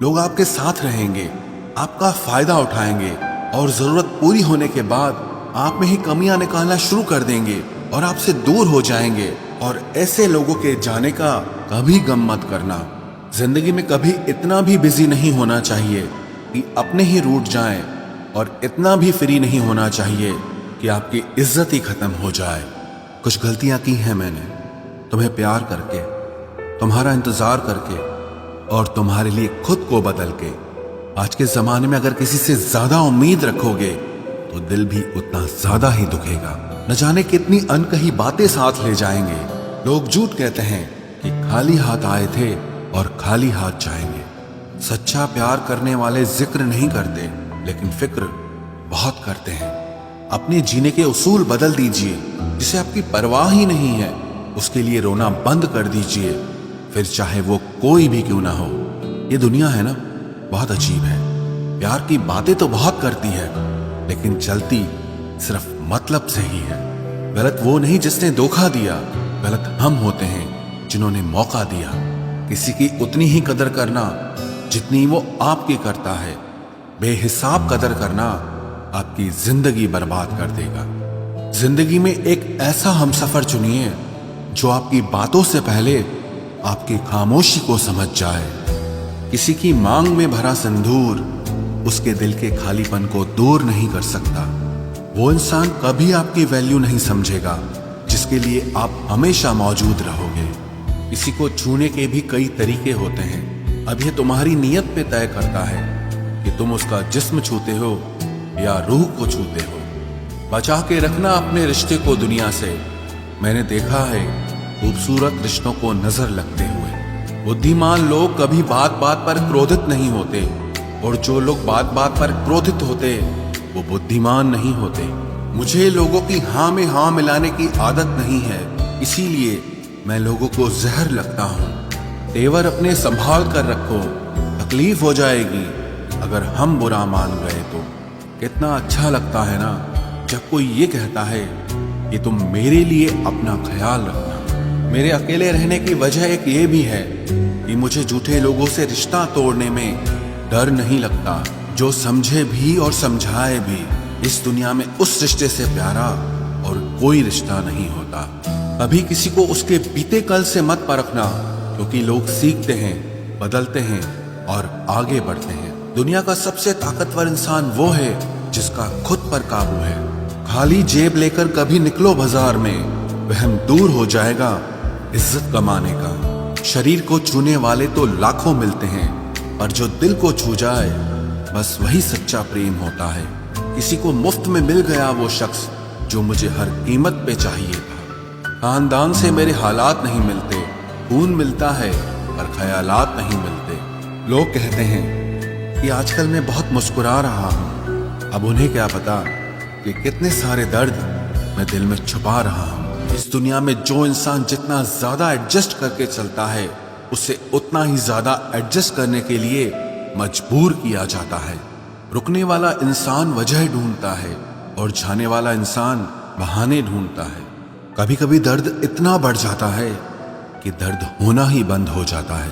लोग आपके साथ रहेंगे, आपका फायदा उठाएंगे और जरूरत पूरी होने के बाद आप में ही कमियां निकालना शुरू कर देंगे और आपसे दूर हो जाएंगे। और ऐसे लोगों के जाने का कभी गम मत करना। जिंदगी में कभी इतना भी बिजी नहीं होना चाहिए कि अपने ही रूठ जाएं, और इतना भी फ्री नहीं होना चाहिए कि आपकी इज्जत ही खत्म हो जाए। कुछ गलतियां की हैं मैंने, तुम्हें प्यार करके, तुम्हारा इंतजार करके और तुम्हारे लिए खुद को बदल के। आज के जमाने में अगर किसी से ज्यादा उम्मीद रखोगे तो दिल भी उतना ज्यादा ही दुखेगा। न जाने कितनी अनकही बातें साथ ले जाएंगे। लोग झूठ कहते हैं कि खाली हाथ आए थे और खाली हाथ जाएंगे। सच्चा प्यार करने वाले जिक्र नहीं करते, लेकिन फिक्र बहुत करते हैं। अपने जीने के उसूल बदल दीजिए। जिसे आपकी परवाह ही नहीं है उसके लिए रोना बंद कर दीजिए, फिर चाहे वो कोई भी क्यों ना हो। ये दुनिया है ना, बहुत अजीब है। प्यार की बातें तो बहुत करती है, लेकिन चलती सिर्फ मतलब से ही है। गलत वो नहीं जिसने धोखा दिया, गलत हम होते हैं जिन्होंने मौका दिया। किसी की उतनी ही कदर करना जितनी वो आपकी करता है। बेहिसाब कदर करना आपकी जिंदगी बर्बाद कर देगा। जिंदगी में एक ऐसा हमसफर चुनिए जो आपकी बातों से पहले आपकी खामोशी को समझ जाए। किसी की मांग में भरा सिंदूर उसके दिल के खालीपन को दूर नहीं कर सकता। वो इंसान कभी आपकी वैल्यू नहीं समझेगा जिसके लिए आप हमेशा मौजूद रहोगे। किसी को छूने के भी कई तरीके होते हैं। अब यह तुम्हारी नीयत पे तय करता है कि तुम उसका जिस्म छूते हो या रूह को छूते हो। बचा के रखना अपने रिश्ते को दुनिया से। मैंने देखा है खूबसूरत रिश्तों को नजर लगते हुए। बुद्धिमान लोग कभी बात बात पर क्रोधित नहीं होते, और जो लोग बात बात पर क्रोधित होते वो बुद्धिमान नहीं होते। मुझे लोगों की हाँ में हाँ मिलाने की आदत नहीं है, इसीलिए मैं लोगों को जहर लगता हूँ। तेवर अपने संभाल कर रखो, तकलीफ हो जाएगी अगर हम बुरा मान गए तो। कितना अच्छा लगता है ना जब कोई ये कहता है कि तुम मेरे लिए अपना ख्याल रखना। मेरे अकेले रहने की वजह एक ये भी है कि मुझे झूठे लोगों से रिश्ता तोड़ने में डर नहीं लगता। जो समझे भी और समझाए भी, इस दुनिया में उस रिश्ते से प्यारा और कोई रिश्ता नहीं होता। कभी किसी को उसके बीते कल से मत परखना, क्योंकि लोग सीखते हैं, बदलते हैं और आगे बढ़ते हैं। दुनिया का सबसे ताकतवर इंसान वो है जिसका खुद पर काबू है। खाली जेब लेकर कभी निकलो बाजार में, वहम दूर हो जाएगा इज्जत कमाने का। शरीर को छूने वाले तो लाखों मिलते हैं, पर जो दिल को छू जाए बस वही सच्चा प्रेम होता है। किसी को मुफ्त में मिल गया वो शख्स जो मुझे हर कीमत पे चाहिए था। खानदान से मेरे हालात नहीं मिलते, खून मिलता है पर ख्यालात नहीं मिलते। लोग कहते हैं कि आजकल मैं बहुत मुस्कुरा रहा हूँ, अब उन्हें क्या पता कि कितने सारे दर्द मैं दिल में छुपा रहा हूँ। इस दुनिया में जो इंसान जितना ज्यादा एडजस्ट करके चलता है, उसे उतना ही ज्यादा एडजस्ट करने के लिए मजबूर किया जाता है। रुकने वाला इंसान वजह ढूंढता है और जाने वाला इंसान बहाने ढूंढता है। कभी कभी दर्द इतना बढ़ जाता है कि दर्द होना ही बंद हो जाता है।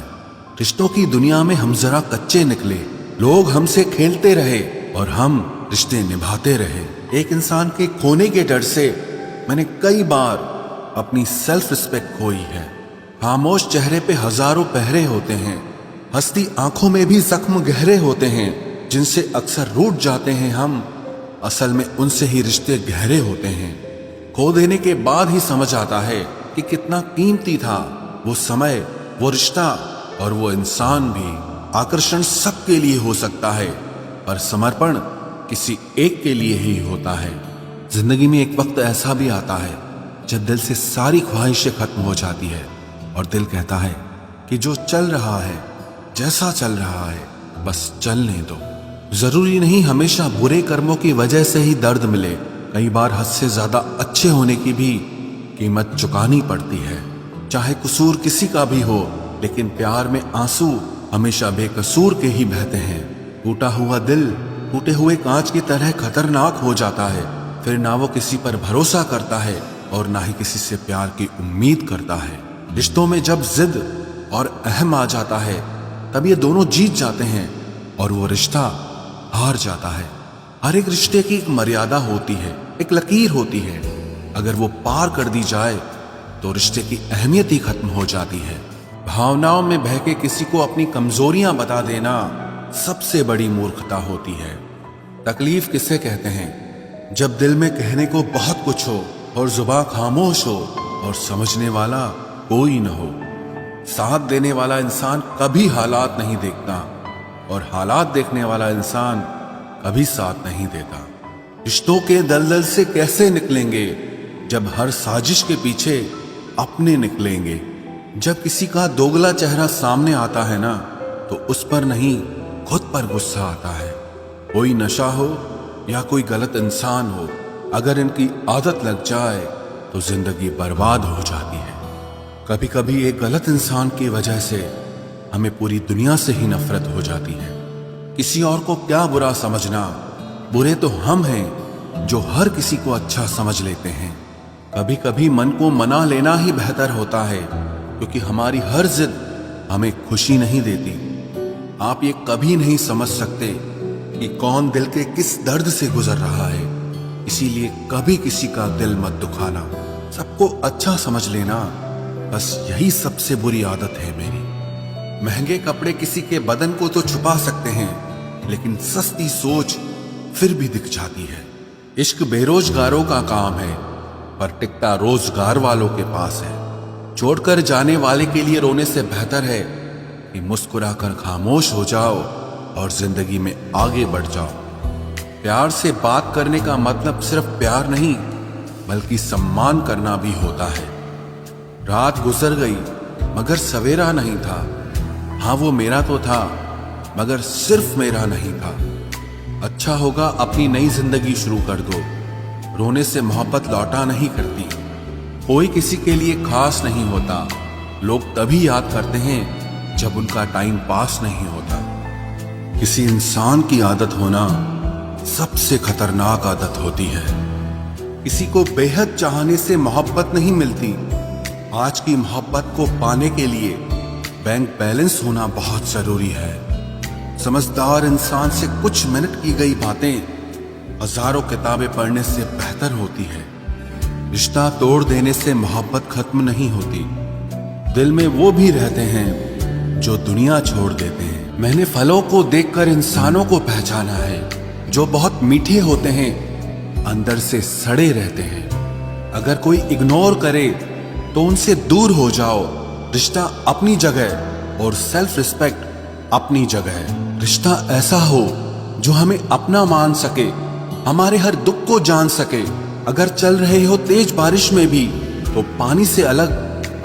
रिश्तों की दुनिया में हम जरा कच्चे निकले। लोग हमसे खेलते रहे और हम रिश्ते निभाते रहे। एक इंसान के खोने के डर से मैंने कई बार अपनी सेल्फ रिस्पेक्ट खोई है। खामोश चेहरे पे हजारों पहरे होते हैं, हंसती आंखों में भी जख्म गहरे होते हैं। जिनसे अक्सर रूठ जाते हैं हम, असल में उनसे ही रिश्ते गहरे होते हैं। खो देने के बाद ही समझ आता है कि कितना कीमती था वो समय, वो रिश्ता और वो इंसान भी। आकर्षण सबके लिए हो सकता है, पर समर्पण किसी एक के लिए ही होता है। जिंदगी में एक वक्त ऐसा भी आता है जब दिल से सारी ख्वाहिशें खत्म हो जाती है और दिल कहता है कि जो चल रहा है, जैसा चल रहा है, बस चलने दो। जरूरी नहीं हमेशा बुरे कर्मों की वजह से ही दर्द मिले। कई बार हद से ज्यादा अच्छे होने की भी कीमत चुकानी पड़ती है। चाहे कसूर किसी का भी हो, लेकिन प्यार में आंसू हमेशा बेकसूर के ही बहते हैं। टूटा हुआ दिल टूटे हुए कांच की तरह खतरनाक हो जाता है। फिर ना वो किसी पर भरोसा करता है और ना ही किसी से प्यार की उम्मीद करता है। रिश्तों में जब जिद और अहम आ जाता है तब ये दोनों जीत जाते हैं और वो रिश्ता हार जाता है। हर एक रिश्ते की एक मर्यादा होती है, एक लकीर होती है। अगर वो पार कर दी जाए तो रिश्ते की अहमियत ही खत्म हो जाती है। भावनाओं में बह के किसी को अपनी कमजोरियां बता देना सबसे बड़ी मूर्खता होती है। तकलीफ किसे कहते हैं? जब दिल में कहने को बहुत कुछ हो और जुबान खामोश हो और समझने वाला कोई न हो। साथ देने वाला इंसान कभी हालात नहीं देखता और हालात देखने वाला इंसान कभी साथ नहीं देता। रिश्तों के दलदल से कैसे निकलेंगे जब हर साजिश के पीछे अपने निकलेंगे। जब किसी का दोगला चेहरा सामने आता है ना, तो उस पर नहीं खुद पर गुस्सा आता है। कोई नशा हो या कोई गलत इंसान हो, अगर इनकी आदत लग जाए तो जिंदगी बर्बाद हो जाती है। कभी कभी एक गलत इंसान की वजह से हमें पूरी दुनिया से ही नफरत हो जाती है। किसी और को क्या बुरा समझना, बुरे तो हम हैं जो हर किसी को अच्छा समझ लेते हैं। कभी कभी मन को मना लेना ही बेहतर होता है, क्योंकि हमारी हर जिद हमें खुशी नहीं देती। आप ये कभी नहीं समझ सकते कि कौन दिल के किस दर्द से गुजर रहा है, इसीलिए कभी किसी का दिल मत दुखाना। सबको अच्छा समझ लेना, बस यही सबसे बुरी आदत है मेरी। महंगे कपड़े किसी के बदन को तो छुपा सकते हैं, लेकिन सस्ती सोच फिर भी दिख जाती है। इश्क बेरोजगारों का काम है, पर टिकता रोजगार वालों के पास है। छोड़कर जाने वाले के लिए रोने से बेहतर है कि मुस्कुराकर खामोश हो जाओ और जिंदगी में आगे बढ़ जाओ। प्यार से बात करने का मतलब सिर्फ प्यार नहीं, बल्कि सम्मान करना भी होता है। रात गुजर गई मगर सवेरा नहीं था। हाँ, वो मेरा तो था, मगर सिर्फ मेरा नहीं था। अच्छा होगा अपनी नई जिंदगी शुरू कर दो। रोने से मोहब्बत लौटा नहीं करती। कोई किसी के लिए खास नहीं होता। लोग तभी याद करते हैं जब उनका टाइम पास नहीं होता। किसी इंसान की आदत होना सबसे खतरनाक आदत होती है। किसी को बेहद चाहने से मोहब्बत नहीं मिलती। आज की मोहब्बत को पाने के लिए बैंक बैलेंस होना बहुत जरूरी है। समझदार इंसान से कुछ मिनट की गई बातें हजारों किताबें पढ़ने से बेहतर होती है। रिश्ता तोड़ देने से मोहब्बत खत्म नहीं होती। दिल में वो भी रहते हैं जो दुनिया छोड़ देते हैं। मैंने फलों को देखकर इंसानों को पहचाना है, जो बहुत मीठे होते हैं अंदर से सड़े रहते हैं। अगर कोई इग्नोर करे तो उनसे दूर हो जाओ। रिश्ता अपनी जगह और सेल्फ रिस्पेक्ट अपनी जगह। रिश्ता ऐसा हो जो हमें अपना मान सके, हमारे हर दुख को जान सके। अगर चल रहे हो तेज बारिश में भी तो पानी से अलग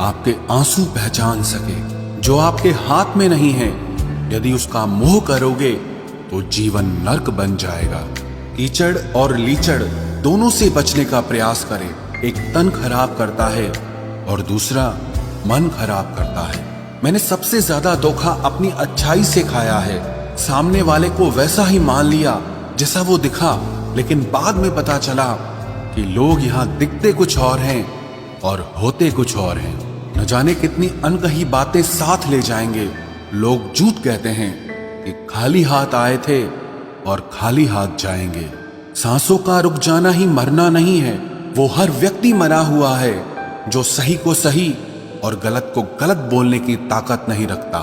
आपके आंसू पहचान सके। जो आपके हाथ में नहीं है, यदि उसका मोह करोगे तो जीवन नर्क बन जाएगा। कीचड़ और लीचड़ दोनों से बचने का प्रयास करें। एक तन खराब करता है और दूसरा मन खराब करता है। मैंने सबसे ज्यादा धोखा अपनी अच्छाई से खाया है। सामने वाले को वैसा ही मान लिया जैसा वो दिखा, लेकिन बाद में पता चला कि लोग यहाँ दिखते कुछ और हैं और होते कुछ और हैं। न जाने कितनी अनकही बातें साथ ले जाएंगे। लोग झूठ कहते हैं कि खाली हाथ आए थे और खाली हाथ जाएंगे। सांसों का रुक जाना ही मरना नहीं है। वो हर व्यक्ति मरा हुआ है जो सही को सही और गलत को गलत बोलने की ताकत नहीं रखता।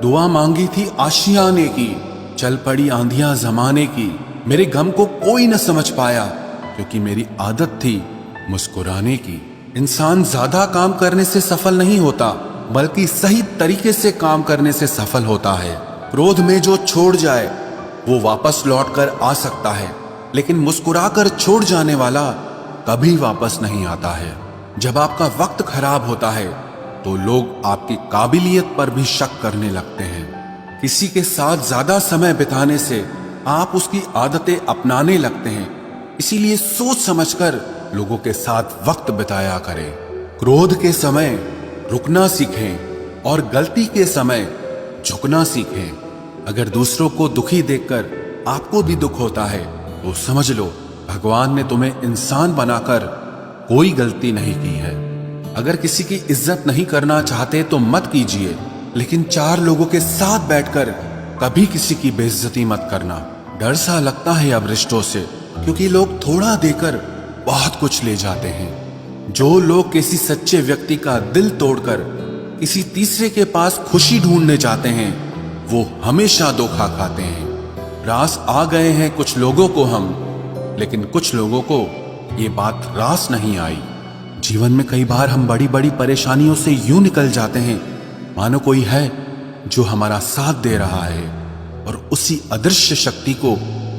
दुआ मांगी थी आशियाने की, चल पड़ी आंधियां जमाने की। मेरे गम को कोई न समझ पाया, क्योंकि मेरी आदत थी मुस्कुराने की। इंसान ज्यादा काम करने से सफल नहीं होता, बल्कि सही तरीके से काम करने से सफल होता है। क्रोध में जो छोड़ जाए वो वापस लौट कर आ सकता है, लेकिन मुस्कुराकर छोड़ जाने वाला कभी वापस नहीं आता है। जब आपका वक्त खराब होता है तो लोग आपकी काबिलियत पर भी शक करने लगते हैं। किसी के साथ ज्यादा समय बिताने से आप उसकी आदतें अपनाने लगते हैं। इसीलिए सोच समझकर लोगों के साथ वक्त बिताया करें। क्रोध के समय रुकना सीखें और गलती के समय झुकना सीखें। अगर दूसरों को दुखी देखकर आपको भी दुख होता है तो समझ लो भगवान ने तुम्हें इंसान बनाकर कोई गलती नहीं की है। अगर किसी की इज्जत नहीं करना चाहते तो मत कीजिए, लेकिन 4 लोगों के साथ बैठकर कभी किसी की बेइज्जती मत करना। डर सा लगता है अब रिश्तों से, क्योंकि लोग थोड़ा देकर बहुत कुछ ले जाते हैं। जो लोग किसी सच्चे व्यक्ति का दिल तोड़कर किसी तीसरे के पास खुशी ढूंढने जाते हैं, वो हमेशा धोखा खाते हैं। रास आ गए हैं कुछ लोगों को हम, लेकिन कुछ लोगों को ये बात रास नहीं आई। जीवन में कई बार हम बड़ी बड़ी परेशानियों से यूं निकल जाते हैं मानो कोई है जो हमारा साथ दे रहा है, और उसी अदृश्य शक्ति को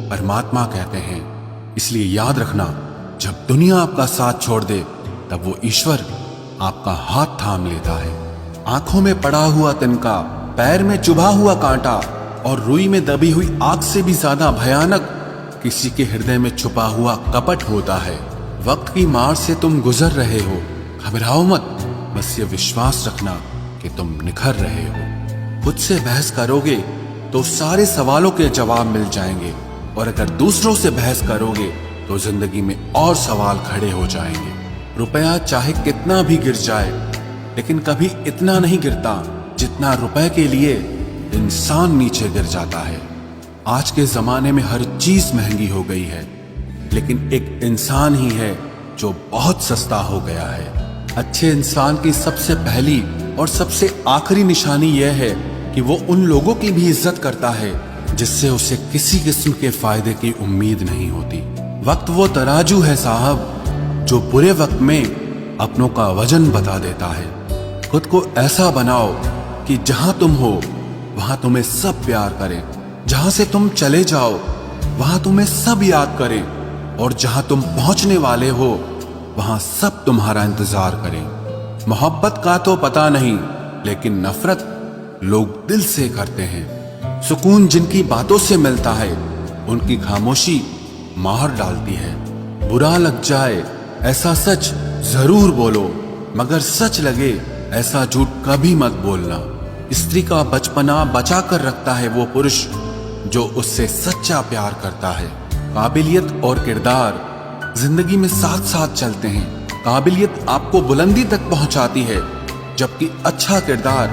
परमात्मा कहते हैं। इसलिए याद रखना, जब दुनिया आपका साथ छोड़ दे तब वो ईश्वर आपका हाथ थाम लेता है। आंखों में पड़ा हुआ तिनका, पैर में चुभा हुआ कांटा और रुई में दबी हुई आग से भी ज्यादा भयानक किसी के हृदय में छुपा हुआ कपट होता है। वक्त की मार से तुम गुजर रहे हो, घबराओ मत, बस ये विश्वास रखना कि तुम निखर रहे हो। खुद से बहस करोगे तो सारे सवालों के जवाब मिल जाएंगे, और अगर दूसरों से बहस करोगे तो जिंदगी में और सवाल खड़े हो जाएंगे। रुपया चाहे कितना भी गिर जाए, लेकिन कभी इतना नहीं गिरता जितना रुपए के लिए इंसान नीचे गिर जाता है। आज के जमाने में हर चीज महंगी हो गई है, लेकिन एक इंसान ही है जो बहुत सस्ता हो गया है। अच्छे इंसान की सबसे पहली और सबसे आखिरी निशानी यह है कि वो उन लोगों की भी इज्जत करता है जिससे उसे किसी किस्म के फायदे की उम्मीद नहीं होती। वक्त वो तराजू है साहब, जो बुरे वक्त में अपनों का वजन बता देता है। खुद को ऐसा बनाओ कि जहां तुम हो वहां तुम्हें सब प्यार करें, जहां से तुम चले जाओ वहां तुम्हें सब याद करें, और जहां तुम पहुंचने वाले हो वहां सब तुम्हारा इंतजार करें। मोहब्बत का तो पता नहीं, लेकिन नफरत लोग दिल से करते हैं। सुकून जिनकी बातों से मिलता है, उनकी खामोशी मार डालती है। बुरा लग जाए ऐसा सच जरूर बोलो, मगर सच लगे ऐसा झूठ कभी मत बोलना। स्त्री का बचपना बचा कर रखता है वो पुरुष जो उससे सच्चा प्यार करता है। काबिलियत और किरदार जिंदगी में साथ साथ चलते हैं। काबिलियत आपको बुलंदी तक पहुंचाती है, जबकि अच्छा किरदार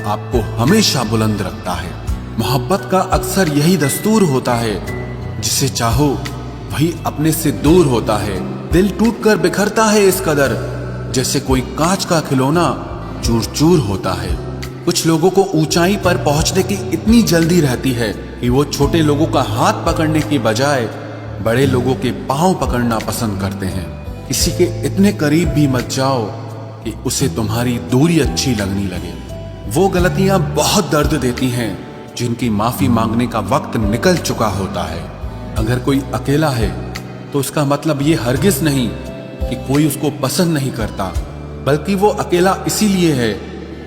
आपको हमेशा बुलंद रखता है। मोहब्बत का अक्सर यही दस्तूर होता है, जिसे चाहो वही अपने से दूर होता है। दिल टूटकर बिखरता है इस कदर, जैसे कोई कांच का खिलौना चूर चूर होता है। कुछ लोगों को ऊंचाई पर पहुंचने की इतनी जल्दी रहती है कि वो छोटे लोगों का हाथ पकड़ने की बजाय बड़े लोगों के पांव पकड़ना पसंद करते हैं। किसी के इतने करीब भी मत जाओ कि उसे तुम्हारी दूरी अच्छी लगने लगे। वो गलतियां बहुत दर्द देती हैं जिनकी माफी मांगने का वक्त निकल चुका होता है। अगर कोई अकेला है तो उसका मतलब ये हरगिज नहीं कि कोई उसको पसंद नहीं करता, बल्कि वो अकेला इसीलिए है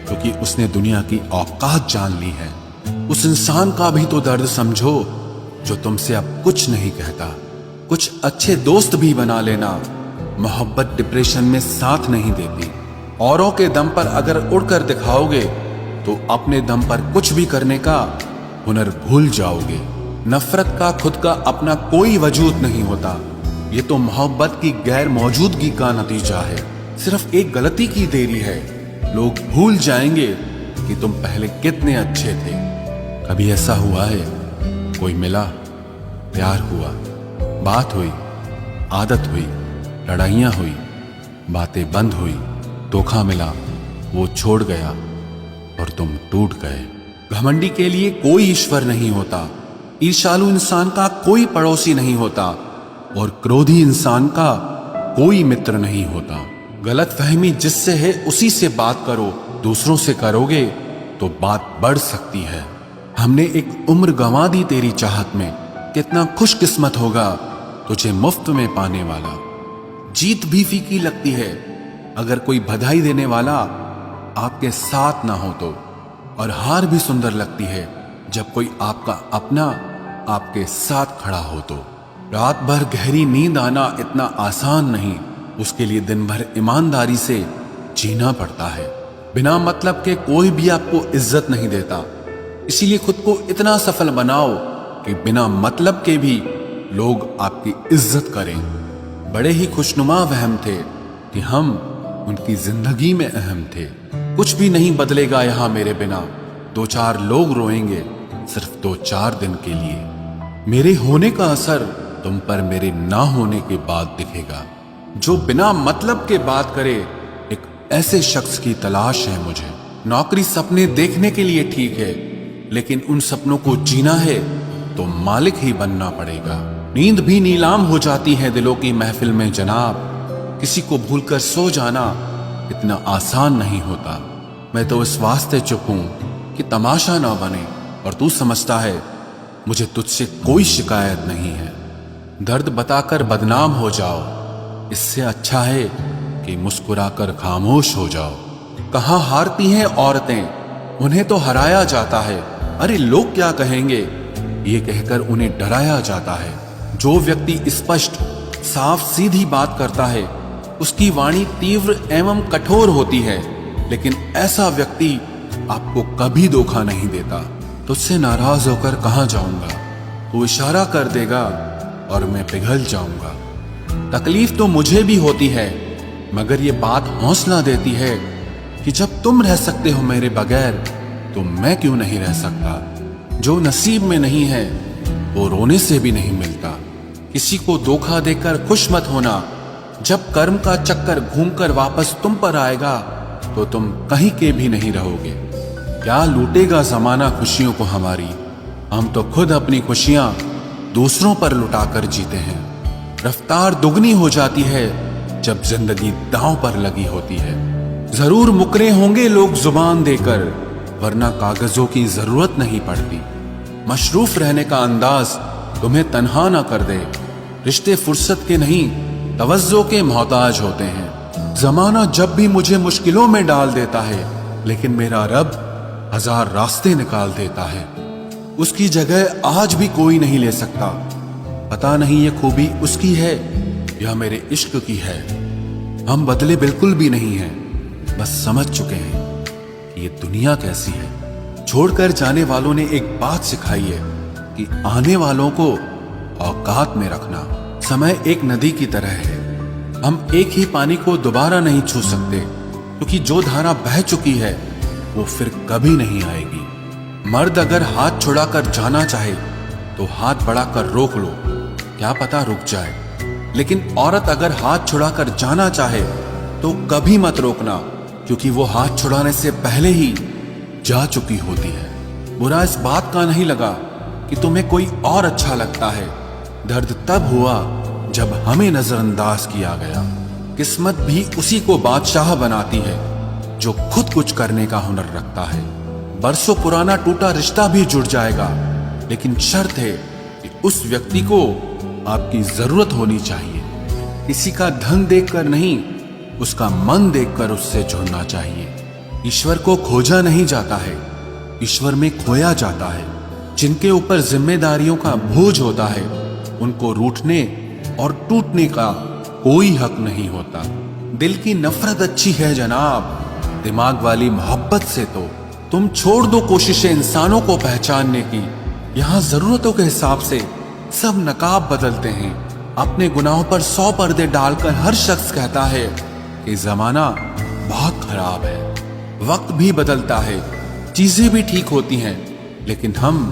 क्योंकि उसने दुनिया की औकात जान ली है। उस इंसान का भी तो दर्द समझो जो तुमसे अब कुछ नहीं कहता। कुछ अच्छे दोस्त भी बना लेना। मोहब्बत डिप्रेशन में साथ नहीं देती। औरों के दम पर अगर उड़कर दिखाओगे तो अपने दम पर कुछ भी करने का हुनर भूल जाओगे। नफरत का खुद का अपना कोई वजूद नहीं होता, ये तो मोहब्बत की गैर मौजूदगी का नतीजा है। सिर्फ एक गलती की देरी है, लोग भूल जाएंगे कि तुम पहले कितने अच्छे थे। कभी ऐसा हुआ है कोई मिला, प्यार हुआ, बात हुई, आदत हुई, लड़ाइयां हुई, बातें बंद हुई, धोखा मिला, वो छोड़ गया और तुम टूट गए। घमंडी के लिए कोई ईश्वर नहीं होता, ईर्ष्यालु इंसान का कोई पड़ोसी नहीं होता, और क्रोधी इंसान का कोई मित्र नहीं होता। गलत फहमी जिससे है उसी से बात करो, दूसरों से करोगे तो बात बढ़ सकती है। हमने एक उम्र गंवा दी तेरी चाहत में, कितना खुशकिस्मत होगा तुझे मुफ्त में पाने वाला। जीत भी फीकी लगती है अगर कोई बधाई देने वाला आपके साथ ना हो तो, और हार भी सुंदर लगती है जब कोई आपका अपना आपके साथ खड़ा हो तो। रात भर गहरी नींद आना इतना आसान नहीं, उसके लिए दिन भर ईमानदारी से जीना पड़ता है। बिना मतलब के कोई भी आपको इज्जत नहीं देता, इसीलिए खुद को इतना सफल बनाओ कि बिना मतलब के भी लोग आपकी इज्जत करें। बड़े ही खुशनुमा वहम थे कि हम उनकी जिंदगी में अहम थे। कुछ भी नहीं बदलेगा यहाँ मेरे बिना, दो चार लोग रोएंगे सिर्फ 2-4 दिन के लिए। मेरे होने का असर तुम पर मेरे ना होने के बाद दिखेगा। जो बिना मतलब के बात करे, एक ऐसे शख्स की तलाश है मुझे। नौकरी सपने देखने के लिए ठीक है, लेकिन उन सपनों को जीना है तो मालिक ही बनना पड़ेगा। नींद भी नीलाम हो जाती है दिलों की महफिल में जनाब। किसी को भूलकर सो जाना इतना आसान नहीं होता। मैं तो इस वास्ते चुप हूं कि तमाशा ना बने, और तू समझता है मुझे तुझसे कोई शिकायत नहीं है। दर्द बताकर बदनाम हो जाओ, इससे अच्छा है कि मुस्कुराकर खामोश हो जाओ। कहाँ हारती हैं औरतें, उन्हें तो हराया जाता है। अरे लोग क्या कहेंगे, ये कहकर उन्हें डराया जाता है। जो व्यक्ति स्पष्ट साफ सीधी बात करता है, उसकी वाणी तीव्र एवं कठोर होती है, लेकिन ऐसा व्यक्ति आपको कभी धोखा नहीं देता। तुझसे नाराज होकर कहाँ जाऊंगा, तू इशारा कर देगा और मैं पिघल जाऊंगा। तकलीफ तो मुझे भी होती है, मगर ये बात हौसला देती है कि जब तुम रह सकते हो मेरे बगैर, तो मैं क्यों नहीं रह सकता। जो नसीब में नहीं है वो रोने से भी नहीं मिलता। किसी को धोखा देकर खुश मत होना। जब कर्म का चक्कर घूमकर वापस तुम पर आएगा तो तुम कहीं के भी नहीं रहोगे। क्या लूटेगा जमाना खुशियों को हमारी, हम तो खुद अपनी खुशियां दूसरों पर लुटाकर जीते हैं। रफ्तार दुगनी हो जाती है जब जिंदगी दांव पर लगी होती है। जरूर मुकरे होंगे लोग जुबान देकर, वरना कागजों की जरूरत नहीं पड़ती। मशरूफ रहने का अंदाज तुम्हें तन्हा ना कर दे। रिश्ते फुर्सत के नहीं, तवज्जो के मोहताज होते हैं। जमाना जब भी मुझे मुश्किलों में डाल देता है, लेकिन मेरा रब 1000 रास्ते निकाल देता है। उसकी जगह आज भी कोई नहीं ले सकता। पता नहीं ये खूबी उसकी है या मेरे इश्क की है। हम बदले बिल्कुल भी नहीं हैं, बस समझ चुके हैं कि ये दुनिया कैसी है। छोड़कर जाने वालों ने एक बात सिखाई है कि आने वालों को औकात में रखना। समय एक नदी की तरह है, हम एक ही पानी को दोबारा नहीं छू सकते, क्योंकि जो धारा बह चुकी है वो फिर कभी नहीं आएगी। मर्द अगर हाथ छुड़ाकर जाना चाहे तो हाथ बढ़ाकर रोक लो, क्या पता रुक जाए। लेकिन औरत अगर हाथ छुड़ाकर जाना चाहे तो कभी मत रोकना, क्योंकि वो हाथ छुड़ाने से पहले ही जा चुकी होती है। बुरा इस बात का नहीं लगा कि तुम्हें कोई और अच्छा लगता है। दर्द तब हुआ जब हमें नजरअंदाज किया गया। किस्मत भी उसी को बादशाह बनाती है जो खुद कुछ करने का हुनर रखता है। बरसों पुराना टूटा रिश्ता भी जुड़ जाएगा, लेकिन शर्त है कि उस व्यक्ति को आपकी जरूरत होनी चाहिए। किसी का धन देखकर नहीं, उसका मन देखकर उससे जुड़ना चाहिए। ईश्वर को खोजा नहीं जाता है, ईश्वर में खोया जाता है। जिनके ऊपर जिम्मेदारियों का बोझ होता है, उनको रूठने और टूटने का कोई हक नहीं होता। दिल की नफरत अच्छी है जनाब, दिमाग वाली मोहब्बत से तो तुम छोड़ दो कोशिशें इंसानों को पहचानने की। यहाँ जरूरतों के हिसाब से सब नकाब बदलते हैं। अपने गुनाहों पर 100 पर्दे डालकर हर शख्स कहता है कि जमाना बहुत खराब है। वक्त भी बदलता है, चीजें भी ठीक होती हैं, लेकिन हम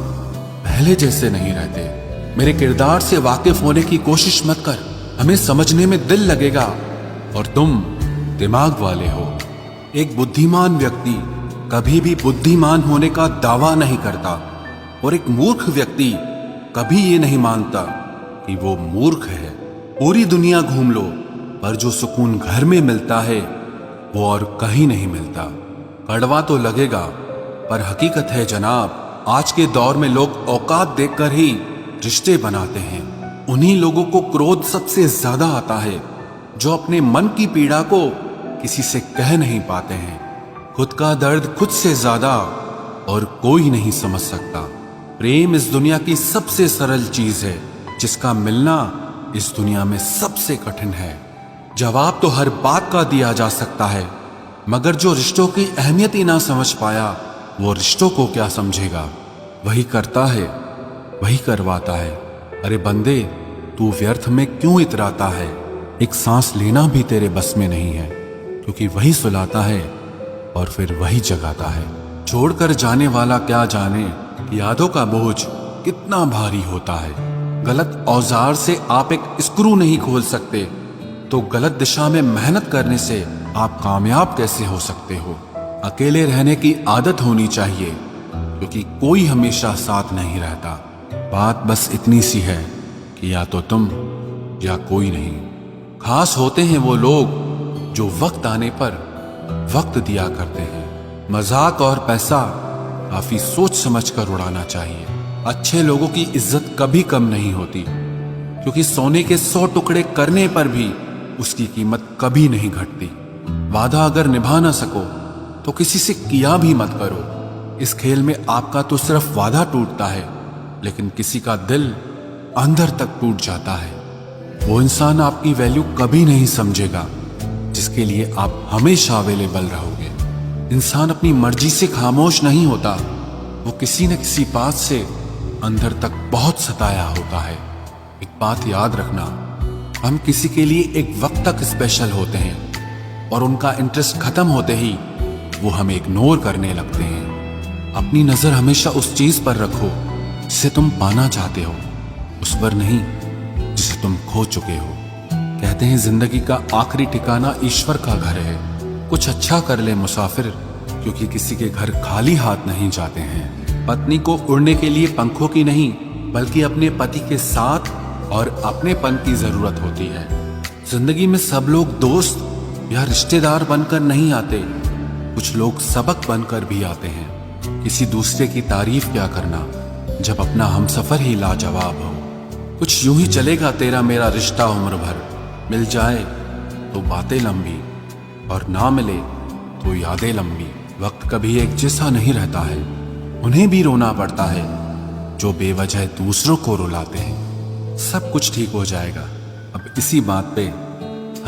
पहले जैसे नहीं रहते। मेरे किरदार से वाकिफ होने की कोशिश मत कर, हमें समझने में दिल लगेगा और तुम दिमाग वाले हो। एक बुद्धिमान व्यक्ति कभी भी बुद्धिमान होने का दावा नहीं करता, और एक मूर्ख व्यक्ति कभी ये नहीं मानता कि वो मूर्ख है। पूरी दुनिया घूम लो, पर जो सुकून घर में मिलता है वो और कहीं नहीं मिलता। कड़वा तो लगेगा, पर हकीकत है जनाब, आज के दौर में लोग औकात देखकर ही रिश्ते बनाते हैं। उन्हीं लोगों को क्रोध सबसे ज्यादा आता है जो अपने मन की पीड़ा को किसी से कह नहीं पाते हैं। खुद का दर्द खुद से ज्यादा और कोई नहीं समझ सकता। प्रेम इस दुनिया की सबसे सरल चीज है, जिसका मिलना इस दुनिया में सबसे कठिन है। जवाब तो हर बात का दिया जा सकता है, मगर जो रिश्तों की अहमियत ही ना समझ पाया, वो रिश्तों को क्या समझेगा। वही करता है, वही करवाता है। अरे बंदे, तू व्यर्थ में क्यों इतराता है। एक सांस लेना भी तेरे बस में नहीं है, क्योंकि वही सुलाता है और फिर वही जगाता है। छोड़कर जाने वाला क्या जाने यादों का बोझ कितना भारी होता है। गलत औजार से आप एक स्क्रू नहीं खोल सकते, तो गलत दिशा में मेहनत करने से आप कामयाब कैसे हो सकते हो। अकेले रहने की आदत होनी चाहिए, क्योंकि कोई हमेशा साथ नहीं रहता। बात बस इतनी सी है कि या तो तुम या कोई नहीं। खास होते हैं वो लोग जो वक्त आने पर वक्त दिया करते हैं। मजाक और पैसा काफी सोच समझ कर उड़ाना चाहिए। अच्छे लोगों की इज्जत कभी कम नहीं होती, क्योंकि सोने के 100 टुकड़े करने पर भी उसकी कीमत कभी नहीं घटती। वादा अगर निभा ना सको तो किसी से किया भी मत करो। इस खेल में आपका तो सिर्फ वादा टूटता है, लेकिन किसी का दिल अंदर तक टूट जाता है। वो इंसान आपकी वैल्यू कभी नहीं समझेगा जिसके लिए आप हमेशा अवेलेबल रहोगे। इंसान अपनी मर्जी से खामोश नहीं होता, वो किसी न किसी बात से अंदर तक बहुत सताया होता है। एक बात याद रखना, हम किसी के लिए एक वक्त तक स्पेशल होते हैं और उनका इंटरेस्ट खत्म होते ही वो हमें इग्नोर करने लगते हैं। अपनी नजर हमेशा उस चीज पर रखो जिसे तुम पाना चाहते हो, उस पर नहीं जिसे तुम खो चुके हो। कहते हैं जिंदगी का आखिरी ठिकाना ईश्वर का घर है। कुछ अच्छा कर ले मुसाफिर, क्योंकि किसी के घर खाली हाथ नहीं जाते हैं। पत्नी को उड़ने के लिए पंखों की नहीं, बल्कि अपने पति के साथ और अपनेपन की जरूरत होती है। जिंदगी में सब लोग दोस्त या रिश्तेदार बनकर नहीं आते, कुछ लोग सबक बनकर भी आते हैं। किसी दूसरे की तारीफ क्या करना जब अपना हमसफर ही लाजवाब हो। कुछ यूं ही चलेगा तेरा मेरा रिश्ता उम्र भर, मिल जाए तो बातें लंबी और ना मिले तो यादें लंबी। वक्त कभी एक जैसा नहीं रहता है, उन्हें भी रोना पड़ता है जो बेवजह दूसरों को रुलाते हैं। सब कुछ ठीक हो जाएगा। अब इसी बात पे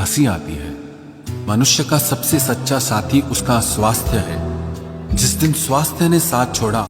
हंसी आती है। मनुष्य का सबसे सच्चा साथी उसका स्वास्थ्य है। जिस दिन स्वास्थ्य ने साथ छोड़ा